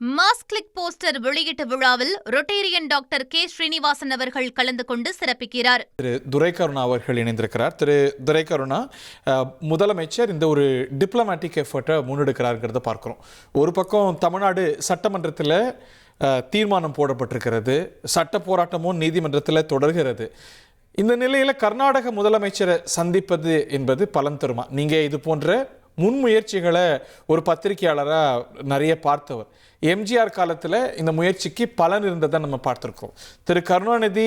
Mass click poster வெளியீட்டு விழாவில் Rotarian doctor K Srinivasan அவர்கள் கலந்து கொண்டு சிறப்பிக்கிறார். திரு துரைக்கருணா அவர்கள் இணைந்திருக்கிறார். திரு துரைக்கருணா, முதலமைச்சர் இந்த ஒரு டிப்ளமேட்டிக் எஃபர்ட்டை முன்னெடுக்கிறார்கிறத பார்க்கிறோம். ஒரு பக்கம் தமிழ்நாடு சட்டமன்றத்தில் தீர்மானம் போடப்பட்டிருக்கிறது, சட்ட போராட்டமும் நீதிமன்றத்தில் தொடர்கிறது. இந்த நிலையில் கர்நாடக முதலமைச்சரை சந்திப்பது என்பது பலன் தருமா? நீங்கள் இது போன்ற முன்முயற்சிகளை ஒரு பத்திரிகையாளராக நிறைய பார்த்தவர். எம்ஜிஆர் காலத்தில் இந்த முயற்சிக்கு பலன் இருந்ததை நம்ம பார்த்துருக்கோம். திரு கருணாநிதி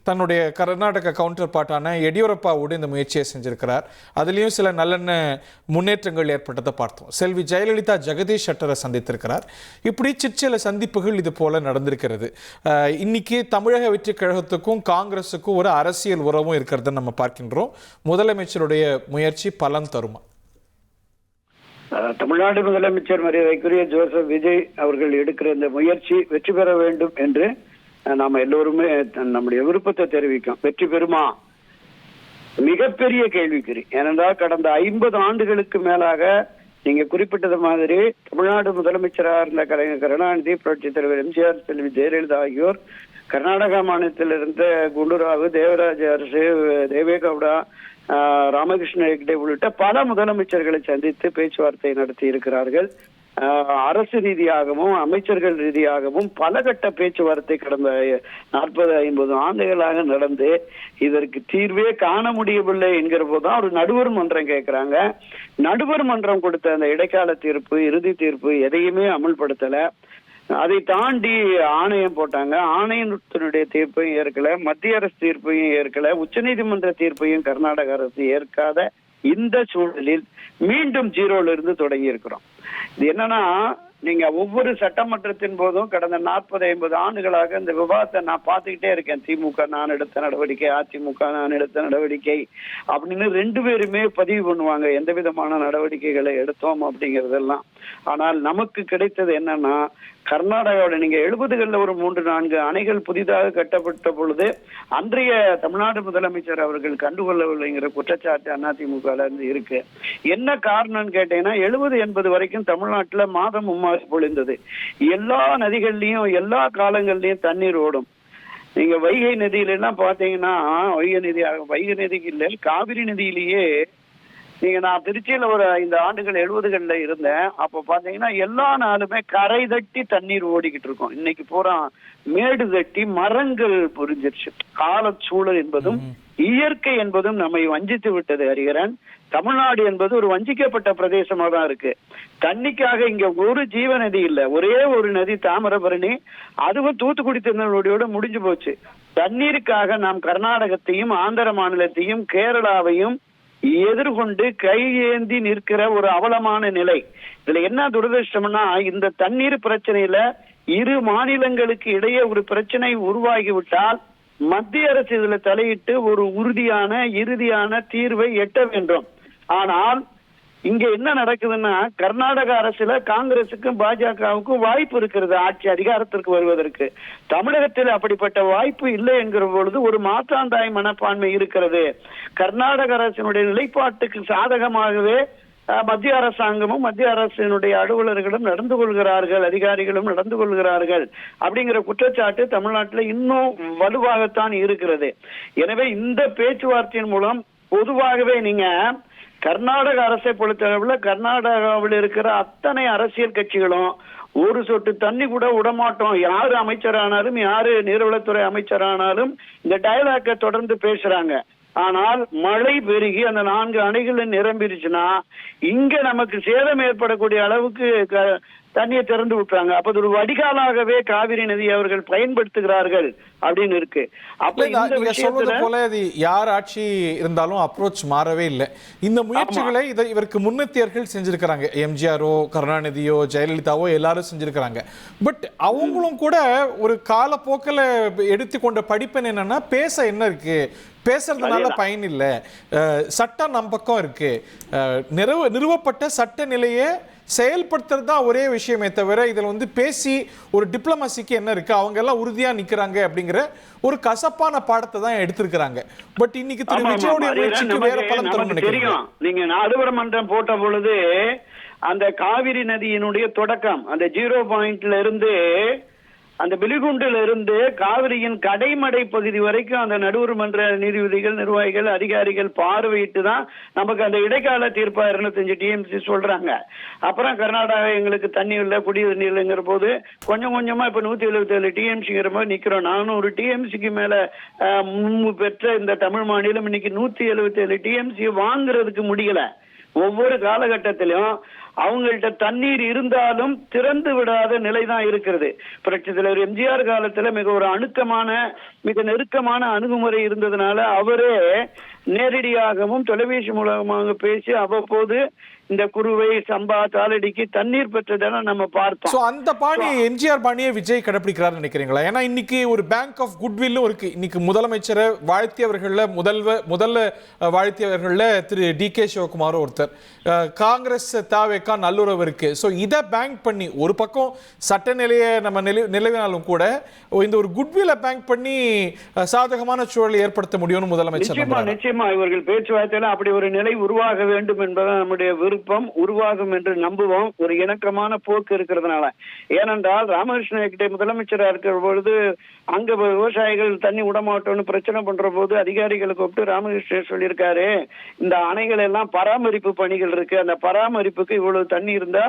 தன்னுடைய கர்நாடக கவுண்டர் பார்ட்டான எடியூரப்பாவோடு இந்த முயற்சியை செஞ்சிருக்கிறார். அதுலேயும் சில நல்லெண்ண முன்னேற்றங்கள் ஏற்பட்டதை பார்த்தோம். செல்வி ஜெயலலிதா ஜெகதீஷ் ஷெட்டரை சந்தித்திருக்கிறார். இப்படி சிற்சில சந்திப்புகள் இது போல நடந்திருக்கிறது. இன்னைக்கு தமிழக வெற்றி கழகத்துக்கும் காங்கிரஸுக்கும் ஒரு அரசியல் உறவும் இருக்கிறத நம்ம பார்க்கின்றோம். முதலமைச்சருடைய முயற்சி பலன் தருமா? தமிழ்நாடு முதலமைச்சர் மரியாதைக்குரிய ஜோசப் விஜய் அவர்கள் எடுக்கிற இந்த முயற்சி வெற்றி பெற வேண்டும் என்று நாம எல்லோருமே நம்முடைய விருப்பத்தை தெரிவிக்கும். வெற்றி பெறுமா? மிகப்பெரிய கேள்விக்குறி. ஏனென்றால் கடந்த 50 ஆண்டுகளுக்கு மேலாக நீங்க குறிப்பிட்டது மாதிரி தமிழ்நாடு முதலமைச்சராக இருந்த கலைஞர் கருணாநிதி, புரட்சித் தலைவர் எம்ஜிஆர், செல்வி ஜெயலலிதா ஆகியோர் கர்நாடகா மாநிலத்தில் இருந்த குண்டுராவ், தேவராஜ அரசு, தேவேகவுடா, ராமகிருஷ்ண ஹெக்டே உள்ளிட்ட பல முதலமைச்சர்களை சந்தித்து பேச்சுவார்த்தை நடத்தி இருக்கிறார்கள். அரசு ரீதியாகவும் அமைச்சர்கள் ரீதியாகவும் பல கட்ட பேச்சுவார்த்தை கடந்த 40-50 ஆண்டுகளாக நடந்து இதற்கு தீர்வே காண முடியவில்லை என்கிற போதுதான் ஒரு நடுவர் மன்றம் கேட்கிறாங்க. நடுவர் மன்றம் கொடுத்த அந்த இடைக்கால தீர்ப்பு, இறுதி தீர்ப்பு எதையுமே அமல்படுத்தல. அதை தாண்டி ஆணையம் போட்டாங்க. ஆணையத்தினுடைய தீர்ப்பையும் ஏற்கல, மத்திய அரசு தீர்ப்பையும் ஏற்கல, உச்சநீதிமன்ற தீர்ப்பையும் கர்நாடக அரசு ஏற்காத இந்த சூழலில் மீண்டும் ஜீரோல இருந்து தொடங்கி இருக்கிறோம். இது என்னன்னா, நீங்க ஒவ்வொரு சட்டமன்றத்தின் போதும் கடந்த 40-50 ஆண்டுகளாக இந்த விவாதத்தை நான் பார்த்துக்கிட்டே இருக்கேன். திமுக நான் எடுத்த நடவடிக்கை, அதிமுக நான் எடுத்த நடவடிக்கை அப்படின்னு 2 பேருமே பதிவு பண்ணுவாங்க எந்த விதமான நடவடிக்கைகளை எடுத்தோம் அப்படிங்கறதெல்லாம். ஆனால் நமக்கு கிடைத்தது என்னன்னா, கர்நாடகாவோட நீங்க 70களில் ஒரு 3-4 அணைகள் புதிதாக கட்டப்பட்ட பொழுது அன்றைய தமிழ்நாடு முதலமைச்சர் அவர்கள் கண்டுகொள்ளவில்லைங்கிற குற்றச்சாட்டு அதிமுக இருந்து இருக்கு. என்ன காரணம்னு கேட்டீங்கன்னா, 70-80 வரைக்கும் தமிழ்நாட்டுல மாதம் மும்மாரி பொழிந்தது. எல்லா நதிகள்லயும் எல்லா காலங்கள்லயும் தண்ணீர் ஓடும். நீங்க வைகை நதியில எல்லாம் பாத்தீங்கன்னா, வைகை நதிக்கு இல்ல, காவிரி நதியிலேயே நீங்க, நான் திருச்சியில ஒரு 5 ஆண்டுகள் 70களில் இருந்தேன். அப்ப பாத்தீங்கன்னா எல்லா நாளுமே கரை தட்டி தண்ணீர் ஓடிக்கிட்டு இருக்கும். இன்னைக்கு பூரா மேடு தட்டி மரங்கள் புரிஞ்சிருச்சு. கால சூழல் என்பதும் இயற்கை என்பதும் நம்மை வஞ்சித்து விட்டது ஹரிகரன். தமிழ்நாடு என்பது ஒரு வஞ்சிக்கப்பட்ட பிரதேசமா தான் இருக்கு. தண்ணிக்காக இங்க ஒரு ஜீவ நதி இல்ல. ஒரே ஒரு நதி தாமிரபரணி, அதுவும் தூத்துக்குடி திருநெல்வேலியோட முடிஞ்சு போச்சு. தண்ணீருக்காக நாம் கர்நாடகத்தையும் ஆந்திர மாநிலத்தையும் கேரளாவையும் எதிர்கொண்டு கையேந்தி நிற்கிற ஒரு அவலமான நிலை. இதுல என்ன துரதிருஷ்டம்னா, இந்த தண்ணீர் பிரச்சனையில இரு மாநிலங்களுக்கு இடையே ஒரு பிரச்சனை உருவாகிவிட்டால் மத்திய அரசு இதுல தலையிட்டு ஒரு உறுதியான இறுதியான தீர்வை எட்ட வேண்டும். ஆனால் இங்க என்ன நடக்குதுன்னா, கர்நாடக அரசுல காங்கிரசுக்கும் பாஜகவுக்கும் வாய்ப்பு இருக்கிறது ஆட்சி அதிகாரத்திற்கு வருவதற்கு. தமிழகத்தில் அப்படிப்பட்ட வாய்ப்பு இல்லை என்கிற பொழுது ஒரு மாற்றாந்தாய் மனப்பான்மை இருக்கிறது. கர்நாடக அரசினுடைய நிலைப்பாட்டுக்கு சாதகமாகவே மத்திய அரசாங்கமும் மத்திய அரசினுடைய அலுவலர்களும் நடந்து கொள்கிறார்கள், அதிகாரிகளும் நடந்து கொள்கிறார்கள் அப்படிங்கிற குற்றச்சாட்டு தமிழ்நாட்டில் இன்னும் வலுவாகத்தான் இருக்கிறது. எனவே இந்த பேச்சுவார்த்தையின் மூலம் பொதுவாகவே நீங்க கர்நாடக அரசை பொறுத்தளவுல கர்நாடகாவில் இருக்கிற அத்தனை அரசியல் கட்சிகளும் ஒரு சொட்டு தண்ணி கூட விடமாட்டோம், யாரு அமைச்சரானாலும் யாரு நீர்வளத்துறை அமைச்சரானாலும் இந்த டயலாக்கை தொடர்ந்து பேசுறாங்க. ஆனால் மழை பெருகி அந்த 4 அணைகள் நிரம்பிருச்சுன்னா இங்க நமக்கு சேதம் ஏற்படக்கூடிய அளவுக்கு தண்ணியை திறந்து விட்டுறாங்க. அப்ப ஒரு வடிகாலாகவே காவிரி நதி அவர்கள் பயன்படுத்துகிறார்கள் அப்படின்னு இருக்கு. அப்ப நீங்க சொல்றது போல யார் ஆட்சி இருந்தாலும் அப்ரோச் மாறவே இல்லை. இந்த முயற்சிகளை இவருக்கு முன்னேற்றியர்கள் செஞ்சிருக்கிறாங்க. எம்ஜிஆரோ, கருணாநிதியோ, ஜெயலலிதாவோ எல்லாரும் செஞ்சிருக்கிறாங்க. பட் அவங்களும் கூட ஒரு காலப்போக்கில் எடுத்துக்கொண்ட படிப்பன் என்னன்னா, பேச என்ன இருக்கு, பேசுறதுனால பயன் இல்லை, சட்டம் நம் பக்கம் இருக்கு, நிறுவப்பட்ட சட்ட நிலையை செயல்படுத்துறது தான் ஒரே விஷயமே தவிர இதுல பேசி ஒரு டிப்ளமசிக்கு என்ன இருக்கு, அவங்க எல்லாம் உறுதியா நிக்கிறாங்க அப்படிங்கிற ஒரு கசப்பான பாடத்தை தான் எடுத்திருக்கிறாங்க. பட் இன்னைக்கு திரு விஜயோட முயற்சிக்கு வேற பலன் தரும் நினைக்கிறேன். நீங்க நடுவர் மன்றம் போட்ட பொழுது அந்த காவிரி நதியினுடைய தொடக்கம் அந்த 0 பாயிண்ட்ல இருந்து அந்த பிலிகுண்டில இருந்து காவிரியின் கடைமடை பகுதி வரைக்கும் அந்த நடுவர் மன்ற நீதிபதிகள், நிர்வாகிகள், அதிகாரிகள் பார்வையிட்டு தான் நமக்கு அந்த இடைக்கால தீர்ப்பா 205 டிஎம்சி சொல்றாங்க. அப்புறம் கர்நாடகா எங்களுக்கு தண்ணி இல்லை, குடி தண்ணி இல்லைங்கிற போது கொஞ்சம் கொஞ்சமா இப்ப 177 டிஎம்சிங்கிற மாதிரி நிக்கிறோம். 400 டிஎம்சிக்கு மேல முன்பு பெற்ற இந்த தமிழ் மாநிலம் இன்னைக்கு 177 டிஎம்சி வாங்குறதுக்கு முடியல. ஒவ்வொரு காலகட்டத்திலும் அவங்கள்ட்ட தண்ணீர் இருந்தாலும் திறந்து விடாத நிலைதான் இருக்கிறது. புரட்சி தலைவர் எம்ஜிஆர் காலத்துல மிக ஒரு மிக நெருக்கமான அணுகுமுறை இருந்ததுனால அவரே நேரடியாகவும் தொலைபேசி மூலமாக பேசி அவ்வப்போது இந்த குருவை, சம்பா, தாளடிக்கு தண்ணீர் பெற்றதான நம்ம பார்த்தோம். அந்த பாணி எம்ஜிஆர் பாணியை விஜய் கடைபிடிக்கிறார் நினைக்கிறீங்களா? ஏன்னா இன்னைக்கு ஒரு பேங்க் ஆஃப் குட்வில்லும் இருக்கு. இன்னைக்கு முதலமைச்சரை வாழ்த்தியவர்கள்ல முதல்ல வாழ்த்தியவர்கள்ல திரு டி.கே. சிவகுமார் ஒருத்தர். காங்கிரஸ் தாவேக்கா நல்லுறவு இருக்கு. ஸோ இதை பேங்க் பண்ணி ஒரு பக்கம் சட்ட நிலையை நம்ம நிலவினாலும் கூட இந்த ஒரு குட்வில்லை பேங்க் பண்ணி சாதகமான சூழலை ஏற்படுத்த முடியும்னு முதலமைச்சர். நிச்சயமா இவர்கள் பேச்சுவார்த்தையில அப்படி ஒரு நிலை உருவாக வேண்டும் என்பதான் நம்முடைய விருப்பம். உருவாகும் என்று நம்புவோம். ஒரு இணக்கமான போக்கு இருக்கிறதுனால. ஏனென்றால் ராமகிருஷ்ண ஹெக்டே முதலமைச்சரா இருக்கிற பொழுது அங்க விவசாயிகள் தண்ணி விடமாட்டோம்னு பிரச்சனை பண்ற போது அதிகாரிகளை கூப்பிட்டு ராமகிருஷ்ணன் சொல்லியிருக்காரு, இந்த அணைகள் எல்லாம் பராமரிப்பு பணிகள் இருக்கு, அந்த பராமரிப்புக்கு இவ்வளவு தண்ணி இருந்தா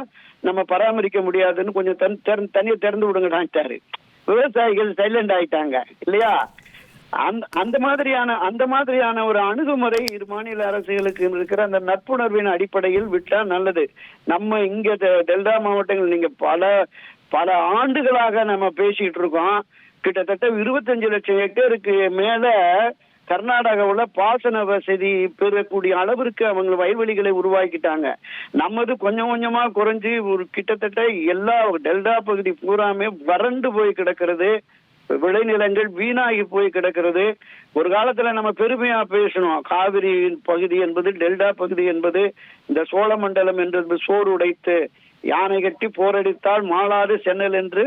நம்ம பராமரிக்க முடியாதுன்னு கொஞ்சம் தண்ணியை திறந்து விடுங்கடான்ட்டாரு. விவசாயிகள் சைலண்ட் ஆயிட்டாங்க இல்லையா? அந்த மாதிரியான ஒரு அணுகுமுறை இரு மாநில அரசுகளுக்கு இருக்கிற அந்த நட்புணர்வின் அடிப்படையில் விட்டா நல்லது. நம்ம இங்க டெல்டா மாவட்டங்கள் நீங்க பல ஆண்டுகளாக நம்ம பேசிட்டு இருக்கோம். கிட்டத்தட்ட 25 லட்சம் ஹெக்டேருக்கு மேல கர்நாடகாவில் பாசன வசதி பெறக்கூடிய அளவிற்கு அவங்க வயல்வெளிகளை உருவாக்கிட்டாங்க. நமது கொஞ்சம் கொஞ்சமா குறைஞ்சி ஒரு கிட்டத்தட்ட எல்லா டெல்டா பகுதி பூராமே வறண்டு போய் கிடக்கிறது. விளைநிலங்கள் வீணாகி போய் கிடக்கிறது. ஒரு காலத்துல நம்ம பெருமையா பேசணும், காவிரி பகுதி என்பது, டெல்டா பகுதி என்பது இந்த சோழ மண்டலம் என்று சோறு உடைத்து யானை கட்டி போரடித்தால் மாளாது சென்னல் என்று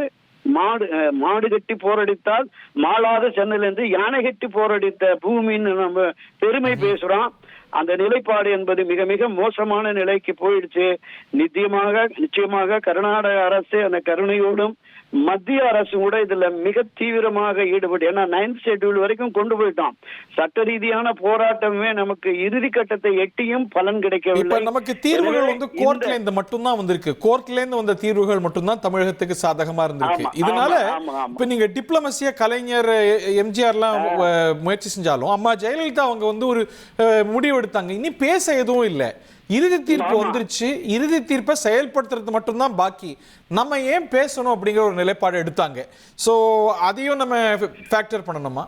மாடு கட்டி போரடித்தால் மாளாத சென்னல் என்று யானை கட்டி போரடித்த பூமின்னு நம்ம பெருமை பேசுறோம். அந்த நிலைப்பாடு என்பது மிக மிக மோசமான நிலைக்கு போயிடுச்சு. நிச்சயமாக கர்நாடக அரசு அந்த கருணையோடும் மத்திய அரசு கூட இதுல மிக தீவிரமாக ஈடுபட்டு, ஏன்னா 9th ஷெட்யூல் வரைக்கும் கொண்டு போயிட்டோம். சட்ட ரீதியான போராட்டமே நமக்கு இறுதி கட்டத்தை எட்டியும் பலன் கிடைக்கவில்லை. நமக்கு தீர்வுகள் கோர்ட்ல இருந்து மட்டும்தான் வந்திருக்கு. கோர்ட்ல இருந்து வந்த தீர்வுகள் மட்டும்தான் தமிழகத்துக்கு சாதகமா இருந்திருக்கு. இதனால இப்ப நீங்க டிப்ளமசியா கலைஞர், எம்ஜிஆர் எல்லாம் முயற்சி செஞ்சாலும் அம்மா ஜெயலலிதா அவங்க ஒரு முடிவு எடுத்தாங்க. இனி பேச எதுவும் இல்லை, இறுதி தீர்ப்பு வந்துருச்சு, இறுதி தீர்ப்பை செயல்படுத்துறது மட்டும்தான் பாக்கி, நம்ம ஏன் பேசணும் அப்படிங்கிற ஒரு நிலைப்பாடு எடுத்தாங்க. சோ அதையும் நம்ம ஃபேக்டர் பண்ணணுமா?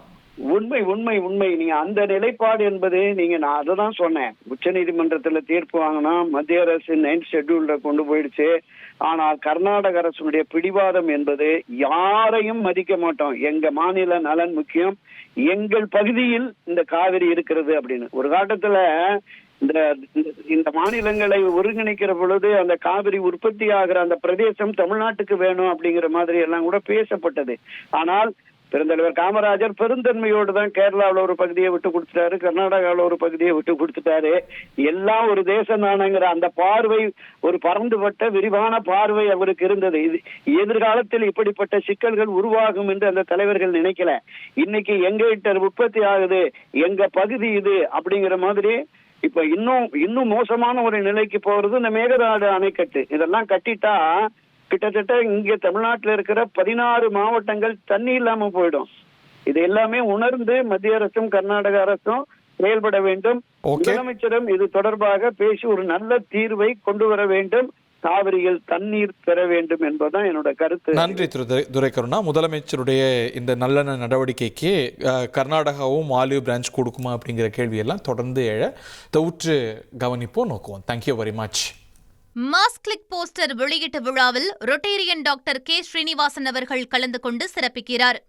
உண்மை. நீங்க அந்த நிலைப்பாடு என்பது நான் அதை தான் சொன்னேன். உச்ச நீதிமன்றத்துல தீர்ப்பு வாங்கினா மத்திய அரசு 9th ஷெட்யூல்ல கொண்டு போயிடுச்சு. ஆனால் கர்நாடக அரசுடைய பிடிவாதம் என்பது யாரையும் மதிக்க மாட்டோம், எங்க மாநில நலன் முக்கியம், எங்கள் பகுதியில் இந்த காவிரி இருக்கிறது அப்படின்னு. ஒரு காலத்துல இந்த மாநிலங்களை ஒருங்கிணைக்கிற பொழுது அந்த காவிரி உற்பத்தி ஆகிற அந்த பிரதேசம் தமிழ்நாட்டுக்கு வேணும் அப்படிங்கிற மாதிரி எல்லாம் கூட பேசப்பட்டது. ஆனால் பெருந்தலைவர் காமராஜர் பெருந்தன்மையோடு தான் கேரளாவில் ஒரு பகுதியை விட்டு கொடுத்துட்டாரு, கர்நாடகாவில் ஒரு பகுதியை விட்டு கொடுத்துட்டாரு. எல்லாம் ஒரு தேசம் தானங்கிற அந்த பார்வை, ஒரு பறந்துபட்ட விரிவான பார்வை அவருக்கு இருந்தது. எதிர்காலத்தில் இப்படிப்பட்ட சிக்கல்கள் உருவாகும் என்று அந்த தலைவர்கள் நினைக்கல. இன்னைக்கு எங்க உற்பத்தி ஆகுது, எங்க பகுதி இது அப்படிங்கிற மாதிரி இப்ப இன்னும் மோசமான ஒரு நிலைக்கு போறது இந்த மேகதாது அணைக்கட்டு. இதெல்லாம் கட்டிட்டா கிட்டத்தட்ட இங்க தமிழ்நாட்டில் இருக்கிற 16 மாவட்டங்கள் தண்ணி இல்லாம போயிடும். இது எல்லாமே உணர்ந்து மத்திய அரசும் கர்நாடக அரசும் செயல்பட வேண்டும். முதலமைச்சரும் இது தொடர்பாக பேசி ஒரு நல்ல தீர்வை கொண்டு வர வேண்டும். காவிரியில் தண்ணீர் பெற வேண்டும் என்பதுதான் என்னோட கருத்து. நன்றி திரு துரைக்கருணா. முதலமைச்சருடைய இந்த நல்ல நடவடிக்கைக்கு கர்நாடகாவும் ஆலிவ் பிரான்ச் கொடுக்குமா அப்படிங்கிற கேள்வியெல்லாம் தொடர்ந்து உற்று கவனிப்போம், நோக்குவோம். Thank you very much. Mass click poster வெளியீட்டு விழாவில் ரொட்டேரியன் டாக்டர் கே. ஸ்ரீனிவாசன் அவர்கள் கலந்து கொண்டு சிறப்பிக்கிறார்.